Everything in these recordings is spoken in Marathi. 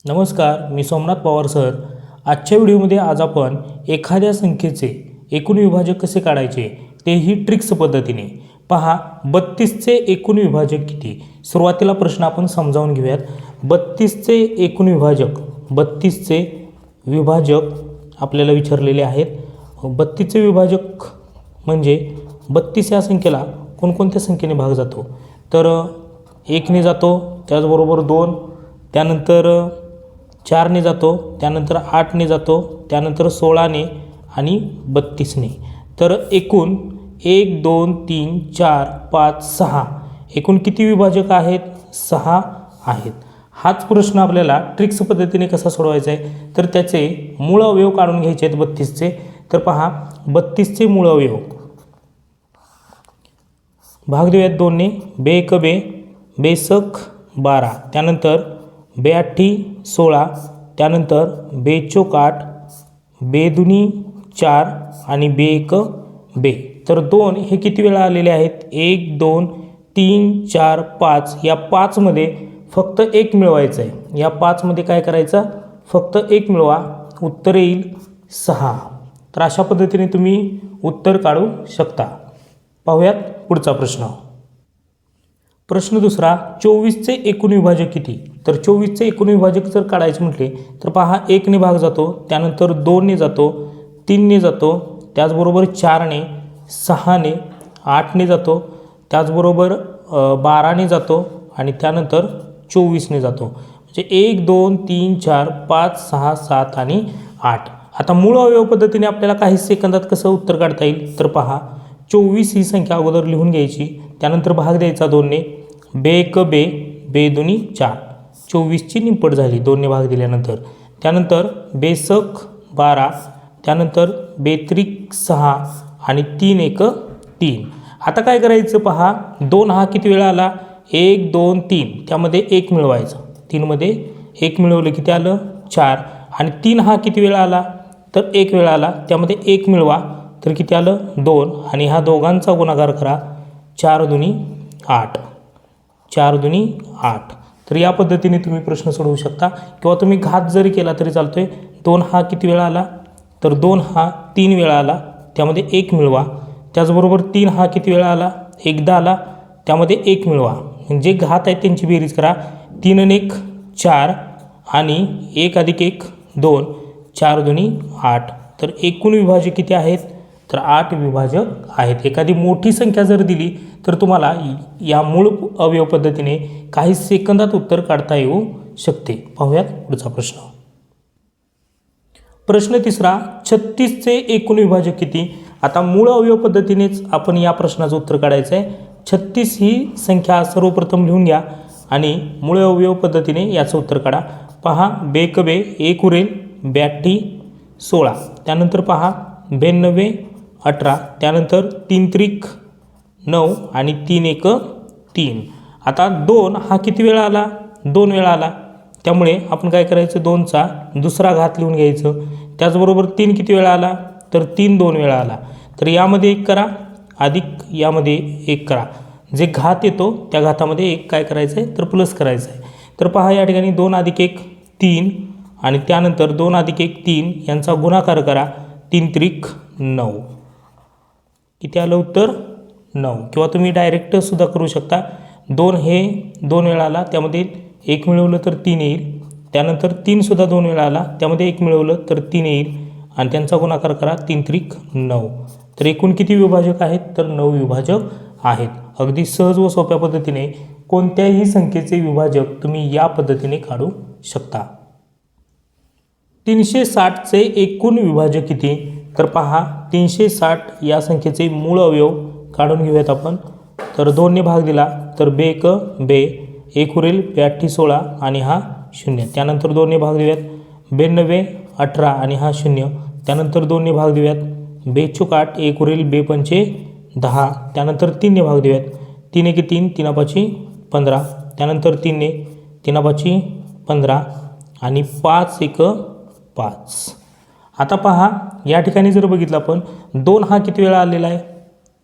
नमस्कार, मी सोमनाथ पवार सर. आजच्या व्हिडिओमध्ये आज आपण एखाद्या संख्येचे एकूण विभाजक कसे काढायचे तेही ट्रिक्स पद्धतीने पहा. 32चे एकूण विभाजक किती? सुरुवातीला प्रश्न आपण समजावून घेऊयात. 32चे एकूण विभाजक, 32चे विभाजक आपल्याला विचारलेले आहेत. 32चे विभाजक म्हणजे 32 या संख्येला कोणकोणत्या संख्येने भाग जातो? तर 1ने जातो, त्याचबरोबर 2, त्यानंतर 4ने जातो, त्यानंतर 8ने जातो, त्यानंतर 16ने आणि 32ने. तर एकूण 1 2 3 4 5 6 एकूण किती विभाजक आहेत? 6 आहेत. हाच प्रश्न आपल्याला ट्रिक्स पद्धतीने कसा सोडवायचा आहे? तर त्याचे मूळ अवयव काढून घ्यायचे आहेत 32चे. तर पहा, 32चे मूळ अवयव भाग देऊयात 2ने. बे एक बे, बेसक 12, त्यानंतर बेअठी 16, त्यानंतर बेचोक 8, बेदुनी 4 आणि बे1 बे. तर 2 हे किती वेळा आलेले आहेत? 1 2 3 4 5. या 5मध्ये फक्त 1 मिळवायचं आहे. या 5मध्ये काय करायचं? फक्त 1 मिळवा, उत्तर येईल 6. तर अशा पद्धतीने तुम्ही उत्तर काढू शकता. पाहूयात पुढचा प्रश्न. प्रश्न दुसरा, 24चे एकूण विभाजक किती? तर 24चे एकूण विभाजक जर काढायचे म्हटले तर पहा, 1ने भाग जातो, त्यानंतर 2ने जातो, 3ने जातो, त्याचबरोबर 4ने, 6ने, 8ने जातो, त्याचबरोबर 12ने जातो आणि त्यानंतर 24ने जातो. म्हणजे 1 2 3 4 5 6 7 आणि 8. आता मूळ अवयव पद्धतीने आपल्याला काही सेकंदात कसं उत्तर काढता येईल? तर पहा, 24 ही संख्या अगोदर लिहून घ्यायची, त्यानंतर भाग द्यायचा 2ने. बे एक बे, बेदुनी 4. 24ची निपट झाली 2ने भाग दिल्यानंतर. त्यानंतर बेसक 12, त्यानंतर बेत्रिक 6 आणि 3 1 3. आता काय करायचं पहा, 2 हा किती वेळा आला? 1 2 3, त्यामध्ये 1 मिळवायचं. 3मध्ये 1 मिळवलं किती आलं? 4. आणि 3 हा किती वेळा आला? तर 1 वेळा आला, त्यामध्ये 1 मिळवा, तर किती आलं? 2. आणि ह्या दोघांचा गुणाकार करा, 4 दुनी 8, 4 दुनी 8. तर या पद्धतीने तुम्ही प्रश्न सोडवू शकता किंवा तुम्ही घात जरी केला तरी चालतोय. 2 हा किती वेळा आला? तर 2 हा 3 वेळा आला, त्यामध्ये 1 मिळवा. त्याचबरोबर 3 हा किती वेळा आला? एकदा आला, त्यामध्ये 1 मिळवा. म्हणजे घात आहेत त्यांची बेरीज करा. 3 आणि 1 4 आणि 1 अधिक 1 2, 4 दुनी 8. तर एकूण विभाजक किती आहेत? तर 8 विभाजक आहेत. एखादी मोठी संख्या जर दिली तर तुम्हाला या मूळ अवयव पद्धतीने काही सेकंदात उत्तर काढता येऊ शकते. पाहूयात पुढचा प्रश्न. प्रश्न तिसरा, 36चे एकूण विभाजक किती? आता मूळ अवयव पद्धतीनेच आपण या प्रश्नाचं उत्तर काढायचं आहे. 36 ही संख्या सर्वप्रथम लिहून घ्या आणि मूळ अवयव पद्धतीने याचं उत्तर काढा. पहा, बेक बे 1 उरेल, बेअठी 16, त्यानंतर पहा 92 18, त्यानंतर 3 त्रिक 9 आणि 3 1 3. आता 2 हा किती वेळा आला? 2 वेळा आला, त्यामुळे आपण काय करायचं? 2चा दुसरा घात लिहून घ्यायचं. त्याचबरोबर 3 किती वेळा आला? तर 3 2 वेळा आला. तर यामध्ये 1 करा, अधिक यामध्ये 1 करा. जे घात येतो त्या घातामध्ये 1 काय करायचं आहे? तर प्लस करायचं आहे. तर पहा, या ठिकाणी 2 अधिक 1 3 आणि त्यानंतर 2 अधिक 1 3 यांचा गुणाकार करा. 3 त्रिक 9. किती आलं उत्तर? 9. किंवा तुम्ही डायरेक्ट सुद्धा करू शकता. 2 हे 2 वेळा आला, त्यामध्ये 1 मिळवलं तर 3 येईल. त्यानंतर 3 सुद्धा 2 वेळा आला, त्यामध्ये 1 मिळवलं तर 3 येईल आणि त्यांचा गुणाकार करा. 3 त्रिक 9. तर एकूण किती विभाजक आहेत? तर 9 विभाजक आहेत. अगदी सहज व सोप्या पद्धतीने कोणत्याही संख्येचे विभाजक तुम्ही या पद्धतीने काढू शकता. 360चे एकूण विभाजक किती? तर पहा, 360 या संख्येचे मूळ अवयव काढून घेऊयात आपण. तर 2ने भाग दिला तर बे एक बे, 1 उरेल, बेअठी 16 आणि हा 0. त्यानंतर 2ने भाग देऊयात, 92 18 आणि हा 0. त्यानंतर 2ने भाग देऊयात, बेचोक 8, 1 उरेल, बे पंचे 10. त्यानंतर 3ने भाग देऊयात, 3 1 3, 3 5 15. त्यानंतर 3ने, 3 5 15 आणि 5 1 5. आता पहा, या ठिकाणी जर बघितलं आपण, 2 हा किती वेळा आलेला आहे?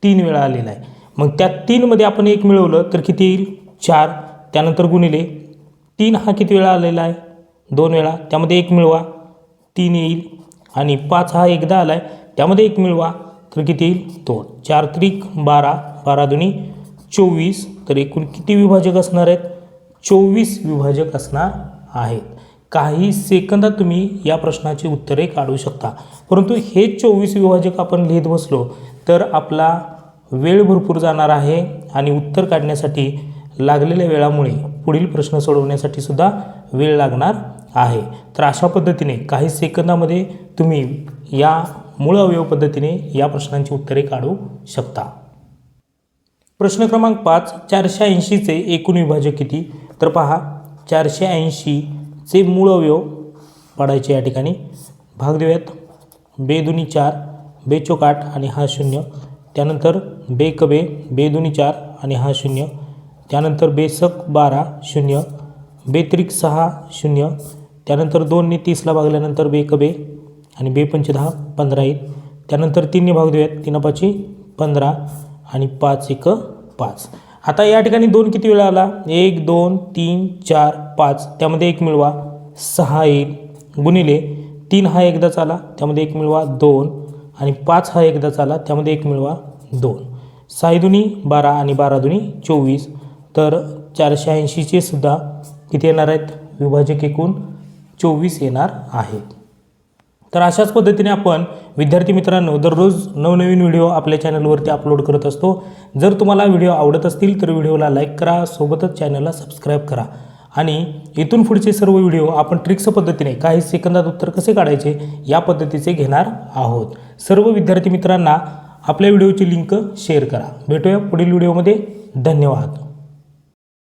3 वेळा आलेला आहे. मग त्या 3मध्ये आपण 1 मिळवलं तर किती येईल? 4. त्यानंतर गुणिले 3 हा किती वेळा आलेला आहे? 2 वेळा, त्यामध्ये 1 मिळवा, 3 येईल. आणि 5 हा एकदा आला आहे, त्यामध्ये 1 मिळवा, तर किती येईल? 2. 4 त्रिक 12, 12 दुनी 24. तर एकूण किती विभाजक असणार आहेत? 24 विभाजक असणार आहेत. काही सेकंदात तुम्ही या प्रश्नाची उत्तरे काढू शकता. परंतु हे 24 विभाजक आपण लिहित बसलो तर आपला वेळ भरपूर जाणार आहे आणि उत्तर काढण्यासाठी लागलेल्या वेळामुळे पुढील प्रश्न सोडवण्यासाठी सुद्धा वेळ लागणार आहे. तर अशा पद्धतीने काही सेकंदामध्ये तुम्ही या मूळ अवयव पद्धतीने या प्रश्नांची उत्तरे काढू शकता. प्रश्न क्रमांक 5. 480चे एकूण विभाजक किती? तर पहा, 480चे मूळ अवयव पाडायचे या ठिकाणी. भाग देऊयात. बे दुनी 4, बे चौक 8 आणि हा 0. त्यानंतर बे क बे, बे दुनी 4 आणि हा 0. त्यानंतर बे सक 12 0, बे त्रिक 6 0. त्यानंतर 2ने 30ला भागल्यानंतर बे क बे आणि बे पंचे 10 15 येईल. त्यानंतर 3ने भाग देऊयात. 3 पाची 15 आणि 5 एक 5. आता या ठिकाणी 2 किती वेळा आला? 1 2 3 4 5. त्यामध्ये 1 मिळवा, 6 येईल. गुणिले 3 हा एकदाच आला, त्यामध्ये 1 मिळवा 2. आणि 5 हा एकदाच आला, त्यामध्ये 1 मिळवा 2. 6 दुनी 12 आणि 12 दुनी 24. तर 480चे सुद्धा किती येणार आहेत? विभाजक एकूण 24 येणार आहेत. तर अशाच पद्धतीने आपण विद्यार्थी मित्रांनो दररोज नवनवीन व्हिडिओ आपल्या चॅनलवरती अपलोड करत असतो. जर तुम्हाला व्हिडिओ आवडत असतील तर व्हिडिओला लाईक करा, सोबतच चॅनलला सबस्क्राईब करा. आणि इथून पुढचे सर्व व्हिडिओ आपण ट्रिक्स पद्धतीने काही सेकंदात उत्तर कसे काढायचे या पद्धतीचे घेणार आहोत. सर्व विद्यार्थी मित्रांना आपल्या व्हिडिओची लिंक शेअर करा. भेटूया पुढील व्हिडिओमध्ये. धन्यवाद.